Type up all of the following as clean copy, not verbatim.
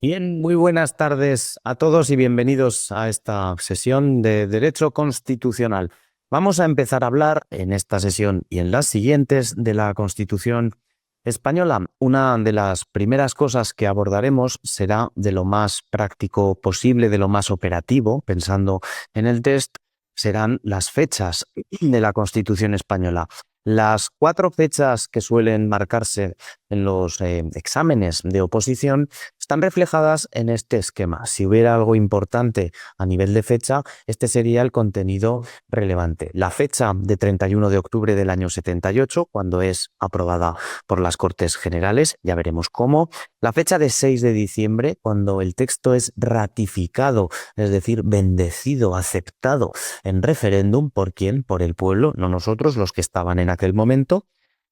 Bien, muy buenas tardes a todos y bienvenidos a esta sesión de Derecho Constitucional. Vamos a empezar a hablar en esta sesión y en las siguientes de la Constitución española. Una de las primeras cosas que abordaremos será de lo más práctico posible, de lo más operativo, pensando en el test, serán las fechas de la Constitución española. Las 4 fechas que suelen marcarse en los exámenes de oposición están reflejadas en este esquema. Si hubiera algo importante a nivel de fecha, este sería el contenido relevante. La fecha de 31 de octubre del año 78, cuando es aprobada por las Cortes Generales, ya veremos cómo. La fecha de 6 de diciembre, cuando el texto es ratificado, es decir, bendecido, aceptado en referéndum. ¿Por quién? Por el pueblo, no nosotros, los que estaban en aquel momento.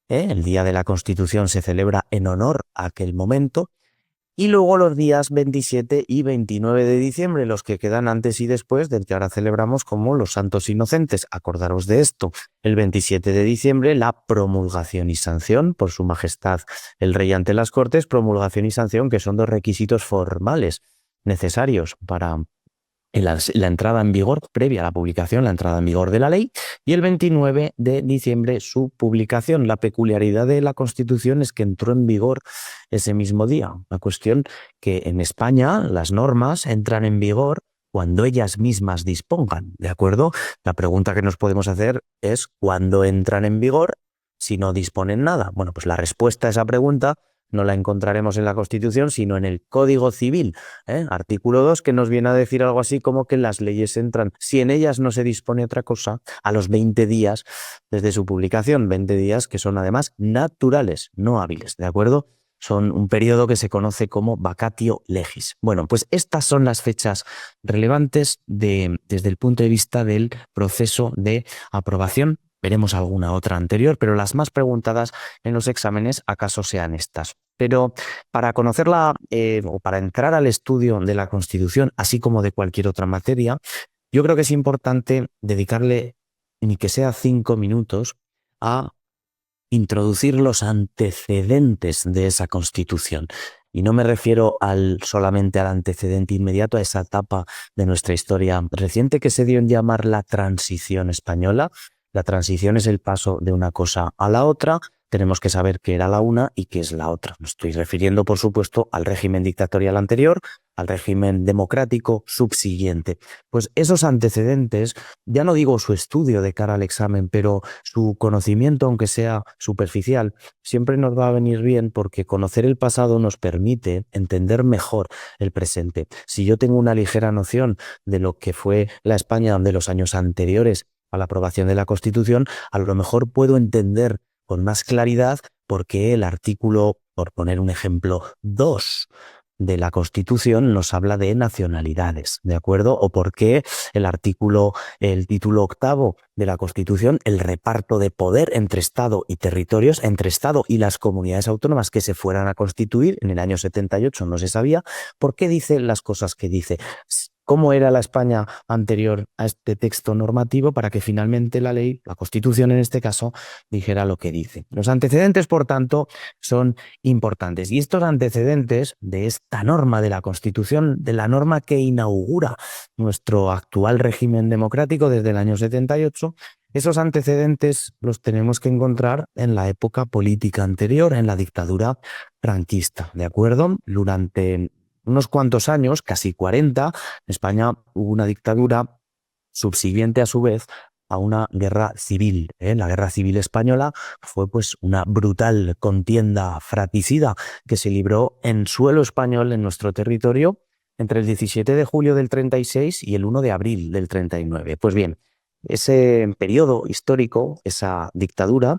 El Día de la Constitución se celebra en honor a aquel momento. Y luego los días 27 y 29 de diciembre, los que quedan antes y después del que ahora celebramos como los Santos Inocentes. Acordaros de esto. El 27 de diciembre, la promulgación y sanción por Su Majestad el Rey ante las Cortes, promulgación y sanción, que son 2 requisitos formales necesarios para la entrada en vigor, previa a la publicación, la entrada en vigor de la ley, y el 29 de diciembre su publicación. La peculiaridad de la Constitución es que entró en vigor ese mismo día. Una cuestión que en España las normas entran en vigor cuando ellas mismas dispongan, ¿de acuerdo? La pregunta que nos podemos hacer es ¿cuándo entran en vigor si no disponen nada? Bueno, pues la respuesta a esa pregunta no la encontraremos en la Constitución, sino en el Código Civil, artículo 2, que nos viene a decir algo así como que las leyes entran, si en ellas no se dispone otra cosa, a los 20 días desde su publicación, 20 días que son además naturales, no hábiles, ¿de acuerdo? Son un periodo que se conoce como vacatio legis. Bueno, pues estas son las fechas relevantes desde el punto de vista del proceso de aprobación. Veremos alguna otra anterior, pero las más preguntadas en los exámenes acaso sean estas. Pero para conocerla o para entrar al estudio de la Constitución, así como de cualquier otra materia, yo creo que es importante dedicarle, ni que sea 5 minutos, a introducir los antecedentes de esa Constitución. Y no me refiero solamente al antecedente inmediato, a esa etapa de nuestra historia reciente que se dio en llamar la transición española. La transición es el paso de una cosa a la otra. Tenemos que saber qué era la una y qué es la otra. Me estoy refiriendo, por supuesto, al régimen dictatorial anterior, al régimen democrático subsiguiente. Pues esos antecedentes, ya no digo su estudio de cara al examen, pero su conocimiento, aunque sea superficial, siempre nos va a venir bien porque conocer el pasado nos permite entender mejor el presente. Si yo tengo una ligera noción de lo que fue la España de los años anteriores a la aprobación de la Constitución, a lo mejor puedo entender con más claridad por qué el artículo, por poner un ejemplo, 2 de la Constitución nos habla de nacionalidades, ¿de acuerdo? O por qué el título 8 de la Constitución, el reparto de poder entre Estado y territorios, entre Estado y las comunidades autónomas que se fueran a constituir en el año 78, no se sabía, ¿por qué dice las cosas que dice? ¿Cómo era la España anterior a este texto normativo para que finalmente la ley, la Constitución en este caso, dijera lo que dice? Los antecedentes, por tanto, son importantes. Y estos antecedentes de esta norma de la Constitución, de la norma que inaugura nuestro actual régimen democrático desde el año 78, esos antecedentes los tenemos que encontrar en la época política anterior, en la dictadura franquista, ¿de acuerdo? Durante unos cuantos años, casi 40, en España hubo una dictadura subsiguiente a su vez a una guerra civil. La guerra civil española fue pues una brutal contienda fratricida que se libró en suelo español, en nuestro territorio, entre el 17 de julio del 36 y el 1 de abril del 39. Pues bien, ese periodo histórico, esa dictadura,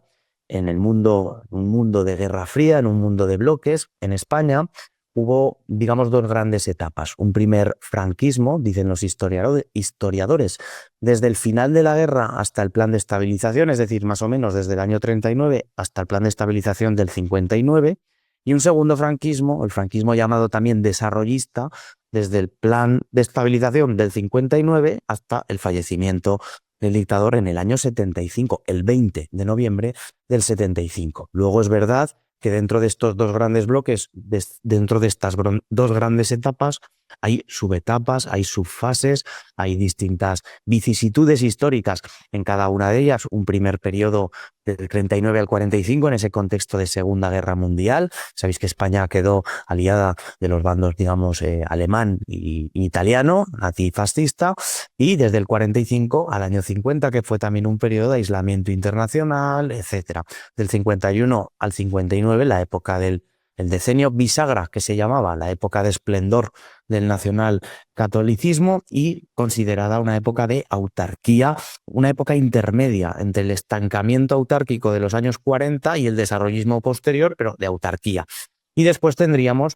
en el mundo, un mundo de guerra fría, en un mundo de bloques, en España, hubo, digamos, 2 grandes etapas. Un primer franquismo, dicen los historiadores, desde el final de la guerra hasta el plan de estabilización, es decir, más o menos desde el año 39 hasta el plan de estabilización del 59, y un segundo franquismo, el franquismo llamado también desarrollista, desde el plan de estabilización del 59 hasta el fallecimiento del dictador en el año 75, el 20 de noviembre del 75. Luego es verdad que dentro de estos dos grandes bloques, dentro de estas dos grandes etapas, hay subetapas, hay subfases, hay distintas vicisitudes históricas en cada una de ellas. Un primer periodo del 39 al 45 en ese contexto de Segunda Guerra Mundial. Sabéis que España quedó aliada de los bandos, digamos, alemán y italiano, nazifascista, y desde el 45 al año 50, que fue también un periodo de aislamiento internacional, etcétera. Del 51 al 59, la época del el decenio bisagra, que se llamaba, la época de esplendor del nacionalcatolicismo y considerada una época de autarquía, una época intermedia entre el estancamiento autárquico de los años 40 y el desarrollismo posterior, pero de autarquía. Y después tendríamos,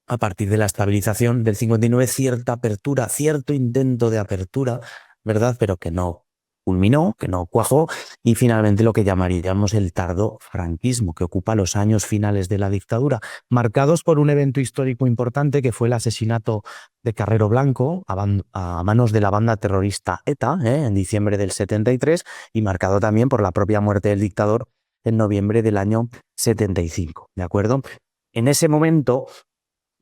a partir de la estabilización del 59, cierta apertura, cierto intento de apertura, ¿verdad? Pero que no culminó, que no cuajó, y finalmente lo que llamaríamos el tardo franquismo, que ocupa los años finales de la dictadura, marcados por un evento histórico importante que fue el asesinato de Carrero Blanco a manos de la banda terrorista ETA, en diciembre del 73, y marcado también por la propia muerte del dictador en noviembre del año 75, ¿de acuerdo? En ese momento,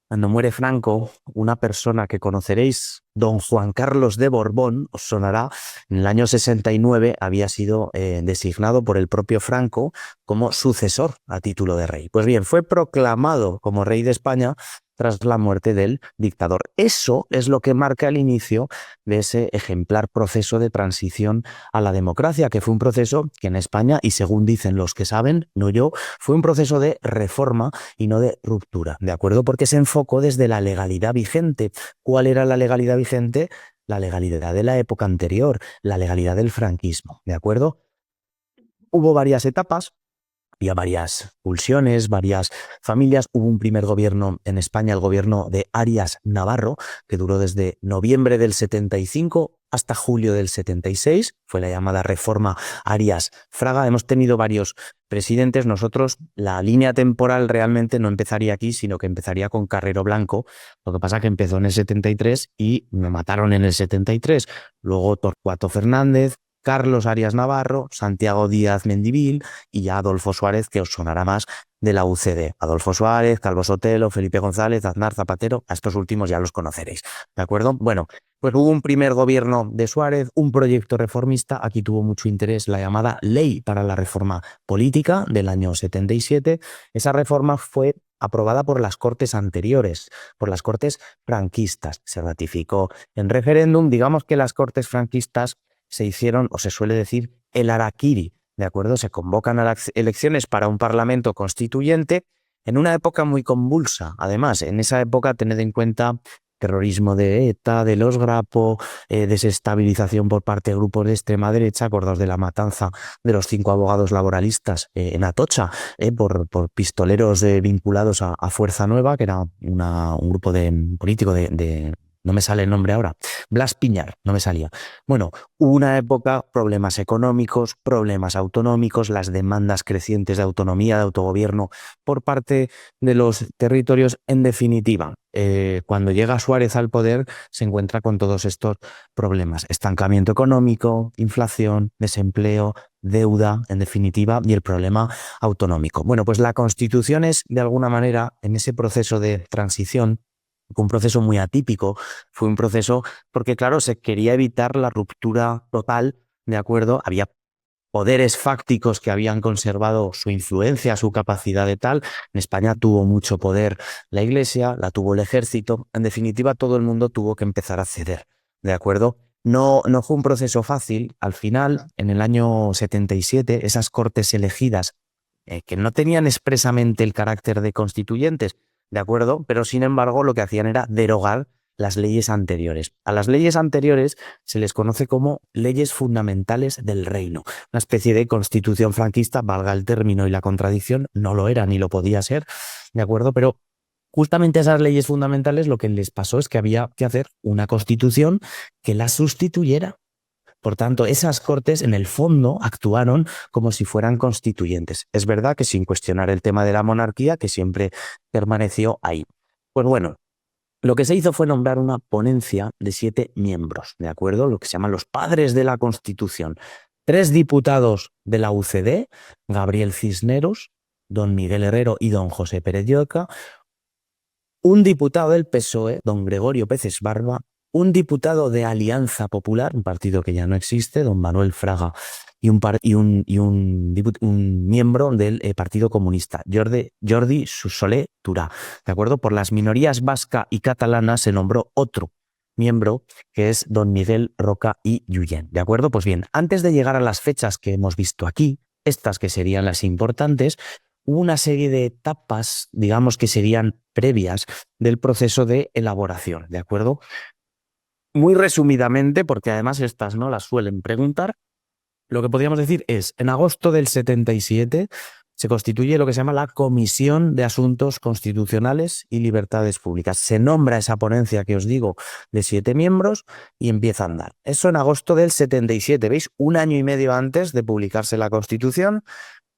cuando muere Franco, una persona que conoceréis, don Juan Carlos de Borbón, os sonará, en el año 69 había sido designado por el propio Franco como sucesor a título de rey. Pues bien, fue proclamado como rey de España tras la muerte del dictador. Eso es lo que marca el inicio de ese ejemplar proceso de transición a la democracia, que fue un proceso que en España, y según dicen los que saben, no yo, fue un proceso de reforma y no de ruptura, ¿de acuerdo? Porque se enfocó desde la legalidad vigente. ¿Cuál era la legalidad vigente? La legalidad de la época anterior, la legalidad del franquismo, ¿de acuerdo? Hubo varias etapas. Había varias pulsiones, varias familias. Hubo un primer gobierno en España, el gobierno de Arias Navarro, que duró desde noviembre del 75 hasta julio del 76. Fue la llamada reforma Arias Fraga. Hemos tenido varios presidentes. Nosotros, la línea temporal realmente no empezaría aquí, sino que empezaría con Carrero Blanco. Lo que pasa es que empezó en el 73 y me mataron en el 73. Luego Torcuato Fernández, Carlos Arias Navarro, Santiago Díaz Mendivil y ya Adolfo Suárez, que os sonará más de la UCD. Adolfo Suárez, Calvo Sotelo, Felipe González, Aznar, Zapatero, a estos últimos ya los conoceréis, ¿de acuerdo? Bueno, pues hubo un primer gobierno de Suárez, un proyecto reformista, aquí tuvo mucho interés la llamada Ley para la Reforma Política del año 77. Esa reforma fue aprobada por las Cortes anteriores, por las Cortes franquistas. Se ratificó en referéndum. Digamos que las Cortes franquistas se hicieron, o se suele decir, el harakiri, ¿de acuerdo? Se convocan a las elecciones para un parlamento constituyente en una época muy convulsa. Además, en esa época, tened en cuenta terrorismo de ETA, de los Grapo, desestabilización por parte de grupos de extrema derecha, acordaos de la matanza de los 5 abogados laboralistas en Atocha, por pistoleros vinculados a Fuerza Nueva, que era un grupo político de no me sale el nombre ahora, Blas Piñar, no me salía. Bueno, hubo una época, problemas económicos, problemas autonómicos, las demandas crecientes de autonomía, de autogobierno por parte de los territorios. En definitiva, cuando llega Suárez al poder, se encuentra con todos estos problemas: estancamiento económico, inflación, desempleo, deuda, en definitiva, y el problema autonómico. Bueno, pues la Constitución es, de alguna manera, en ese proceso de transición, un proceso muy atípico. Fue un proceso porque, claro, se quería evitar la ruptura total, ¿de acuerdo? Había poderes fácticos que habían conservado su influencia, su capacidad de tal. En España tuvo mucho poder la Iglesia, la tuvo el ejército. En definitiva, todo el mundo tuvo que empezar a ceder, ¿de acuerdo? No fue un proceso fácil. Al final, en el año 77, esas cortes elegidas, que no tenían expresamente el carácter de constituyentes, ¿de acuerdo? Pero sin embargo lo que hacían era derogar las leyes anteriores. A las leyes anteriores se les conoce como leyes fundamentales del reino. Una especie de constitución franquista, valga el término y la contradicción, no lo era ni lo podía ser, ¿de acuerdo? Pero justamente a esas leyes fundamentales lo que les pasó es que había que hacer una constitución que las sustituyera. Por tanto, esas cortes en el fondo actuaron como si fueran constituyentes. Es verdad que sin cuestionar el tema de la monarquía, que siempre permaneció ahí. Pues bueno, lo que se hizo fue nombrar una ponencia de 7 miembros, ¿de acuerdo? Lo que se llaman los padres de la Constitución. 3 diputados de la UCD, Gabriel Cisneros, don Miguel Herrero y don José Pérez Llorca, un diputado del PSOE, don Gregorio Peces Barba, un diputado de Alianza Popular, un partido que ya no existe, don Manuel Fraga, y un miembro del Partido Comunista, Jordi Solé Turá. ¿De acuerdo? Por las minorías vasca y catalana se nombró otro miembro, que es don Miguel Roca y Llullén. ¿De acuerdo? Pues bien, antes de llegar a las fechas que hemos visto aquí, estas que serían las importantes, hubo una serie de etapas, digamos que serían previas del proceso de elaboración, ¿de acuerdo? Muy resumidamente, porque además estas no las suelen preguntar, lo que podríamos decir es, en agosto del 77 se constituye lo que se llama la Comisión de Asuntos Constitucionales y Libertades Públicas. Se nombra esa ponencia que os digo de 7 miembros y empieza a andar. Eso en agosto del 77, ¿veis? Un año y medio antes de publicarse la Constitución,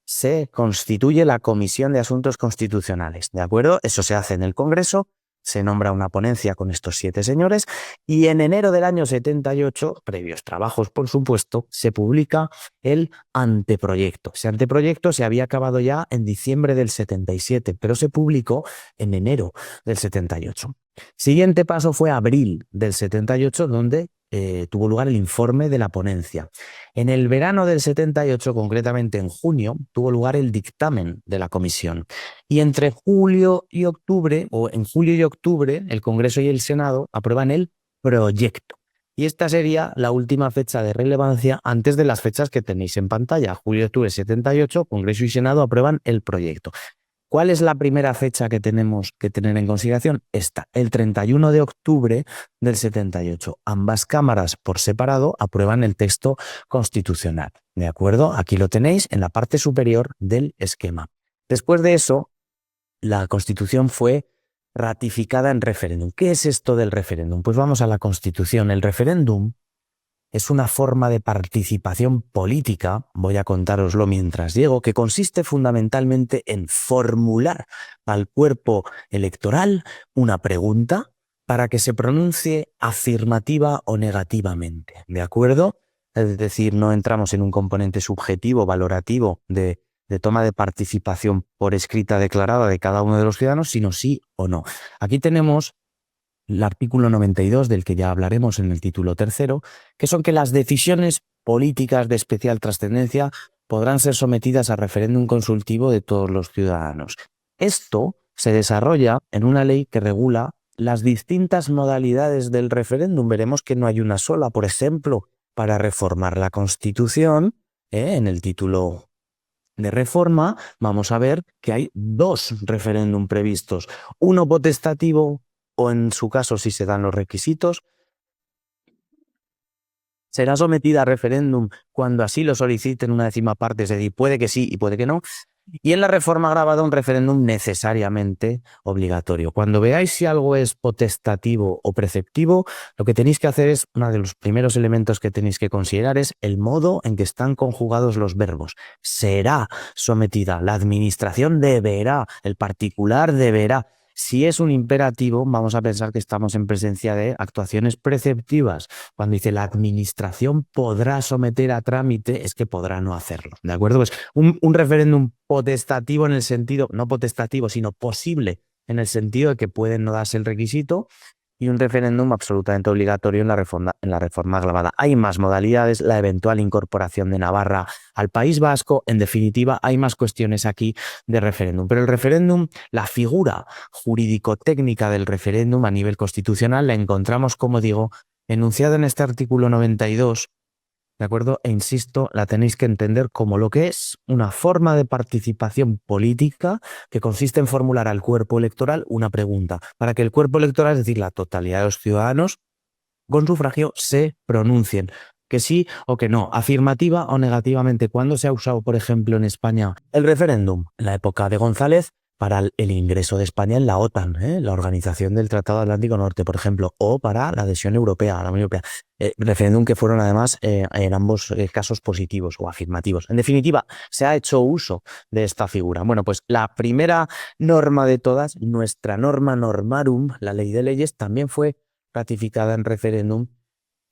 se constituye la Comisión de Asuntos Constitucionales, ¿de acuerdo? Eso se hace en el Congreso, se nombra una ponencia con estos 7 señores y en enero del año 78, previos trabajos por supuesto, se publica el anteproyecto. Ese anteproyecto se había acabado ya en diciembre del 77, pero se publicó en enero del 78. Siguiente paso fue abril del 78, donde tuvo lugar el informe de la ponencia. En el verano del 78, concretamente en junio, tuvo lugar el dictamen de la comisión. Y entre julio y octubre, o en julio y octubre, el Congreso y el Senado aprueban el proyecto. Y esta sería la última fecha de relevancia antes de las fechas que tenéis en pantalla. Julio y octubre 78, Congreso y Senado aprueban el proyecto. ¿Cuál es la primera fecha que tenemos que tener en consideración? Esta, el 31 de octubre del 78. Ambas cámaras por separado aprueban el texto constitucional. ¿De acuerdo? Aquí lo tenéis en la parte superior del esquema. Después de eso, la Constitución fue ratificada en referéndum. ¿Qué es esto del referéndum? Pues vamos a la Constitución. El referéndum es una forma de participación política, voy a contároslo mientras llego, que consiste fundamentalmente en formular al cuerpo electoral una pregunta para que se pronuncie afirmativa o negativamente, ¿de acuerdo? Es decir, no entramos en un componente subjetivo, valorativo de toma de participación por escrita declarada de cada uno de los ciudadanos, sino sí o no. Aquí tenemos el artículo 92, del que ya hablaremos en el título tercero, que son que las decisiones políticas de especial trascendencia podrán ser sometidas a referéndum consultivo de todos los ciudadanos. Esto se desarrolla en una ley que regula las distintas modalidades del referéndum. Veremos que no hay una sola. Por ejemplo, para reformar la Constitución, en el título de reforma, vamos a ver que hay 2 referéndum previstos. Uno potestativo, o en su caso, si se dan los requisitos, será sometida a referéndum cuando así lo soliciten una décima parte, es decir, puede que sí y puede que no. Y en la reforma agravada, un referéndum necesariamente obligatorio. Cuando veáis si algo es potestativo o preceptivo, lo que tenéis que hacer es, uno de los primeros elementos que tenéis que considerar es el modo en que están conjugados los verbos. Será sometida, la administración deberá, el particular deberá. Si es un imperativo, vamos a pensar que estamos en presencia de actuaciones preceptivas. Cuando dice la administración podrá someter a trámite, es que podrá no hacerlo. ¿De acuerdo? Pues un referéndum potestativo en el sentido, no potestativo, sino posible en el sentido de que pueden no darse el requisito, y un referéndum absolutamente obligatorio en la reforma agravada. Hay más modalidades, la eventual incorporación de Navarra al País Vasco, en definitiva, hay más cuestiones aquí de referéndum. Pero el referéndum, la figura jurídico-técnica del referéndum a nivel constitucional la encontramos, como digo, enunciada en este artículo 92, ¿de acuerdo? E insisto, la tenéis que entender como lo que es una forma de participación política que consiste en formular al cuerpo electoral una pregunta, para que el cuerpo electoral, es decir, la totalidad de los ciudadanos, con sufragio se pronuncien, que sí o que no, afirmativa o negativamente. ¿Cuándo se ha usado, por ejemplo, en España el referéndum? En la época de González, para el ingreso de España en la OTAN, la Organización del Tratado Atlántico Norte, por ejemplo, o para la adhesión europea, a la Unión Europea. Referéndum que fueron además en ambos casos positivos o afirmativos. En definitiva, se ha hecho uso de esta figura. Bueno, pues la primera norma de todas, nuestra norma normarum, la ley de leyes, también fue ratificada en referéndum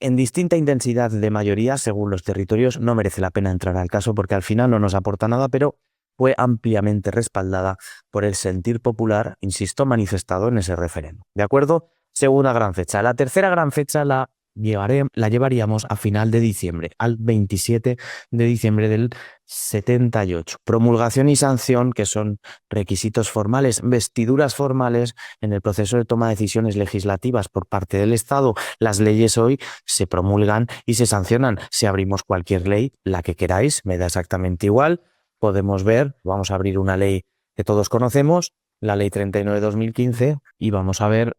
en distinta intensidad de mayoría según los territorios. No merece la pena entrar al caso porque al final no nos aporta nada, pero fue ampliamente respaldada por el sentir popular, insisto, manifestado en ese referéndum. ¿De acuerdo? Segunda gran fecha. La tercera gran fecha la llevaríamos a final de diciembre, al 27 de diciembre del 78. Promulgación y sanción, que son requisitos formales, vestiduras formales en el proceso de toma de decisiones legislativas por parte del Estado. Las leyes hoy se promulgan y se sancionan. Si abrimos cualquier ley, la que queráis, me da exactamente igual. Podemos ver, vamos a abrir una ley que todos conocemos, la Ley 39 de 2015, y vamos a ver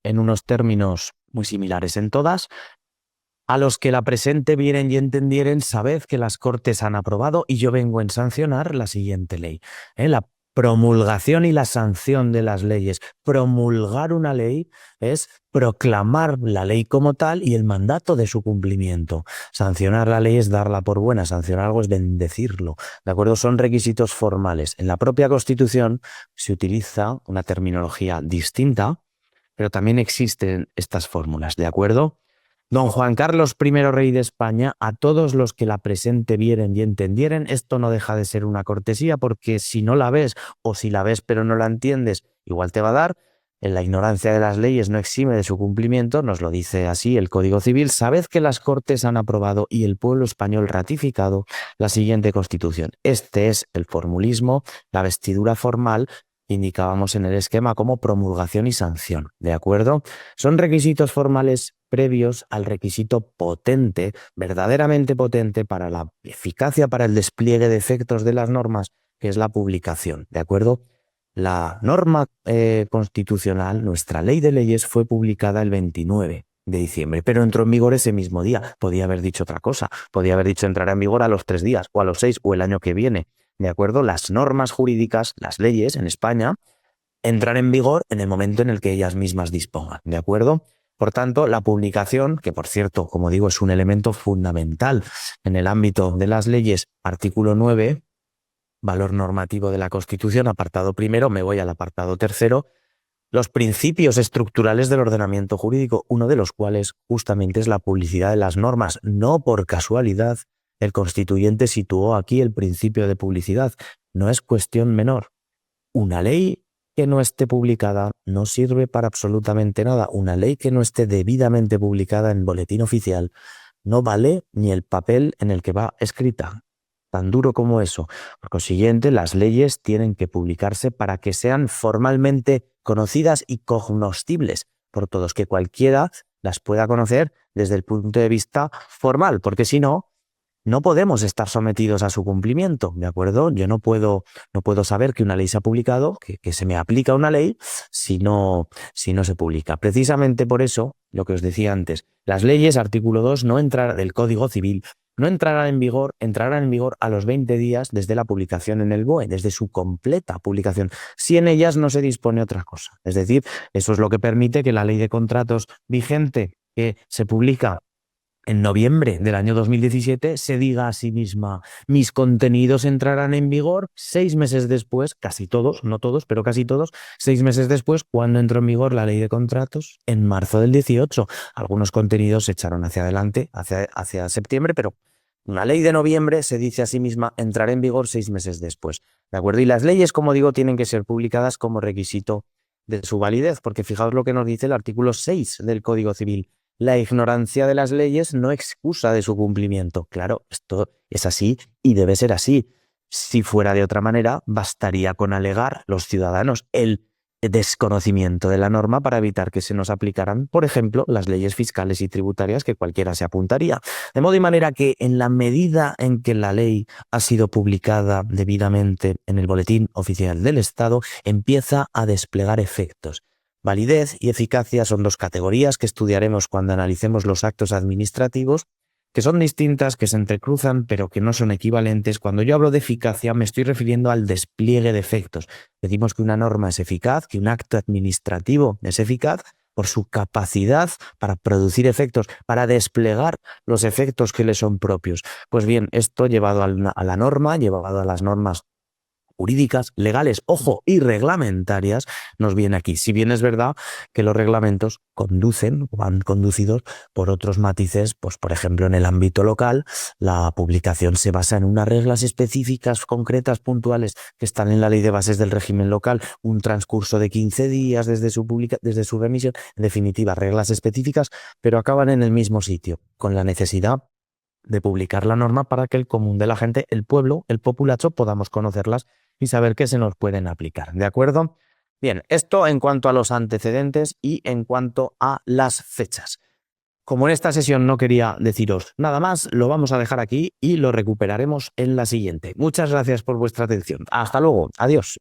en unos términos muy similares en todas: a los que la presente vieren y entendieren, sabed que las Cortes han aprobado y yo vengo en sancionar la siguiente ley. La promulgación y la sanción de las leyes. Promulgar una ley es proclamar la ley como tal y el mandato de su cumplimiento. Sancionar la ley es darla por buena, sancionar algo es bendecirlo. ¿De acuerdo? Son requisitos formales. En la propia Constitución se utiliza una terminología distinta, pero también existen estas fórmulas, ¿de acuerdo? Don Juan Carlos I, rey de España, a todos los que la presente vieren y entendieren, esto no deja de ser una cortesía, porque si no la ves, o si la ves pero no la entiendes, igual te va a dar. En la ignorancia de las leyes no exime de su cumplimiento, nos lo dice así el Código Civil. Sabed que las Cortes han aprobado y el pueblo español ratificado la siguiente Constitución. Este es el formulismo, la vestidura formal, indicábamos en el esquema como promulgación y sanción, ¿de acuerdo? Son requisitos formales previos al requisito potente, verdaderamente potente para la eficacia, para el despliegue de efectos de las normas, que es la publicación, ¿de acuerdo? La norma constitucional, nuestra ley de leyes, fue publicada el 29 de diciembre, pero entró en vigor ese mismo día. Podía haber dicho otra cosa, podía haber dicho entrará en vigor a los 3 días, o a los 6, o el año que viene, ¿de acuerdo? Las normas jurídicas, las leyes en España, entran en vigor en el momento en el que ellas mismas dispongan, ¿de acuerdo? Por tanto, la publicación, que por cierto, como digo, es un elemento fundamental en el ámbito de las leyes, artículo 9, valor normativo de la Constitución, apartado primero, me voy al apartado tercero, los principios estructurales del ordenamiento jurídico, uno de los cuales justamente es la publicidad de las normas. No por casualidad, el constituyente situó aquí el principio de publicidad. No es cuestión menor. Una ley que no esté publicada no sirve para absolutamente nada. Una ley que no esté debidamente publicada en boletín oficial no vale ni el papel en el que va escrita. Tan duro como eso. Por consiguiente, las leyes tienen que publicarse para que sean formalmente conocidas y cognoscibles por todos, que cualquiera las pueda conocer desde el punto de vista formal, porque si no, no podemos estar sometidos a su cumplimiento, ¿de acuerdo? Yo no puedo saber que una ley se ha publicado, que se me aplica una ley, si no se publica. Precisamente por eso, lo que os decía antes, las leyes, artículo 2, del Código Civil, no entrarán en vigor a los 20 días desde la publicación en el BOE, desde su completa publicación, si en ellas no se dispone otra cosa. Es decir, eso es lo que permite que la ley de contratos vigente, que se publica en noviembre del año 2017, se diga a sí misma: mis contenidos entrarán en vigor 6 meses después, casi todos, no todos, pero casi todos, 6 meses después, cuando entró en vigor la ley de contratos, en marzo del 18. Algunos contenidos se echaron hacia adelante, hacia septiembre, pero una ley de noviembre se dice a sí misma entrar en vigor 6 meses después, ¿de acuerdo? Y las leyes, como digo, tienen que ser publicadas como requisito de su validez, porque fijaos lo que nos dice el artículo 6 del Código Civil. La ignorancia de las leyes no excusa de su cumplimiento. Claro, esto es así y debe ser así. Si fuera de otra manera, bastaría con alegar los ciudadanos el desconocimiento de la norma para evitar que se nos aplicaran, por ejemplo, las leyes fiscales y tributarias, que cualquiera se apuntaría. De modo y manera que, en la medida en que la ley ha sido publicada debidamente en el Boletín Oficial del Estado, empieza a desplegar efectos. Validez y eficacia son dos categorías que estudiaremos cuando analicemos los actos administrativos, que son distintas, que se entrecruzan, pero que no son equivalentes. Cuando yo hablo de eficacia, me estoy refiriendo al despliegue de efectos. Decimos que una norma es eficaz, que un acto administrativo es eficaz por su capacidad para producir efectos, para desplegar los efectos que le son propios. Pues bien, esto llevado a la norma, llevado a las normas jurídicas, legales, ojo, y reglamentarias, nos viene aquí. Si bien es verdad que los reglamentos conducen o van conducidos por otros matices, pues por ejemplo en el ámbito local, la publicación se basa en unas reglas específicas, concretas, puntuales, que están en la Ley de Bases del Régimen Local, un transcurso de 15 días desde su remisión, en definitiva, reglas específicas, pero acaban en el mismo sitio, con la necesidad de publicar la norma para que el común de la gente, el pueblo, el populacho, podamos conocerlas y saber qué se nos pueden aplicar. ¿De acuerdo? Bien, esto en cuanto a los antecedentes y en cuanto a las fechas. Como en esta sesión no quería deciros nada más, lo vamos a dejar aquí y lo recuperaremos en la siguiente. Muchas gracias por vuestra atención. Hasta luego. Adiós.